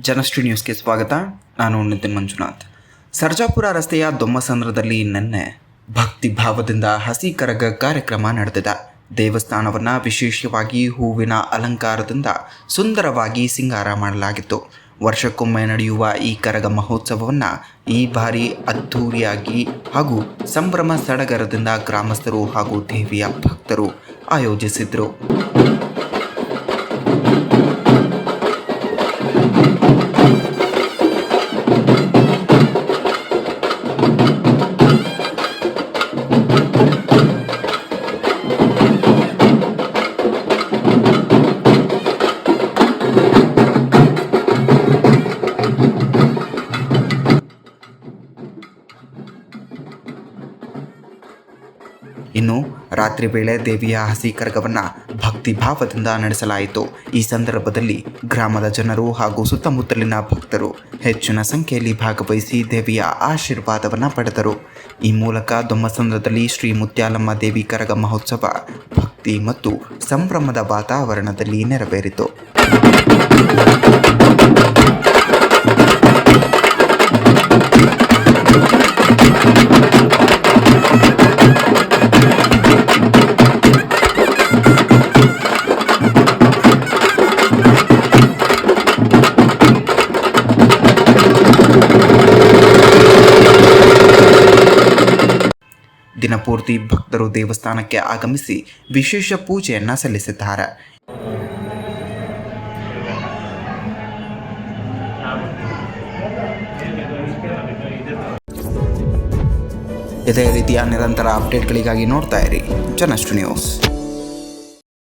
ಜನಶ್ರೀ ನ್ಯೂಸ್ಗೆ ಸ್ವಾಗತ. ನಾನು ನಿತಿನ್ ಮಂಜುನಾಥ್. ಸರ್ಜಾಪುರ ರಸ್ತೆಯ ದೊಮ್ಮಸಂದ್ರದಲ್ಲಿ ನಿನ್ನೆ ಭಕ್ತಿ ಭಾವದಿಂದ ಹಸಿ ಕರಗ ಕಾರ್ಯಕ್ರಮ ನಡೆದಿದೆ. ದೇವಸ್ಥಾನವನ್ನು ವಿಶೇಷವಾಗಿ ಹೂವಿನ ಅಲಂಕಾರದಿಂದ ಸುಂದರವಾಗಿ ಸಿಂಗಾರ ಮಾಡಲಾಗಿತ್ತು. ವರ್ಷಕ್ಕೊಮ್ಮೆ ನಡೆಯುವ ಈ ಕರಗ ಮಹೋತ್ಸವವನ್ನು ಈ ಬಾರಿ ಅದ್ಧೂರಿಯಾಗಿ ಹಾಗೂ ಸಂಭ್ರಮ ಸಡಗರದಿಂದ ಗ್ರಾಮಸ್ಥರು ಹಾಗೂ ದೇವಿಯ ಭಕ್ತರು ಆಯೋಜಿಸಿದರು. ಇನ್ನು ರಾತ್ರಿ ವೇಳೆ ದೇವಿಯ ಹಸಿ ಕರಗವನ್ನು ಭಕ್ತಿ ಭಾವದಿಂದ ನಡೆಸಲಾಯಿತು. ಈ ಸಂದರ್ಭದಲ್ಲಿ ಗ್ರಾಮದ ಜನರು ಹಾಗೂ ಸುತ್ತಮುತ್ತಲಿನ ಭಕ್ತರು ಹೆಚ್ಚಿನ ಸಂಖ್ಯೆಯಲ್ಲಿ ಭಾಗವಹಿಸಿ ದೇವಿಯ ಆಶೀರ್ವಾದವನ್ನು ಪಡೆದರು. ಈ ಮೂಲಕ ದೊಮ್ಮಸಂದ್ರದಲ್ಲಿ ಶ್ರೀ ಮುತ್ಯಾಲಮ್ಮ ದೇವಿ ಕರಗ ಮಹೋತ್ಸವ ಭಕ್ತಿ ಮತ್ತು ಸಂಭ್ರಮದ ವಾತಾವರಣದಲ್ಲಿ ನೆರವೇರಿತು. ದಿನಪೂರ್ತಿ ಭಕ್ತರು ದೇವಸ್ಥಾನಕ್ಕೆ ಆಗಮಿಸಿ ವಿಶೇಷ ಪೂಜೆಯನ್ನು ಸಲ್ಲಿಸಿದ್ದಾರೆ. ಇದೇ ರೀತಿಯ ನಿರಂತರ ಅಪ್ಡೇಟ್ಗಳಿಗಾಗಿ ನೋಡ್ತಾ ಇರಿ ಜನಶ್ರೀ ನ್ಯೂಸ್.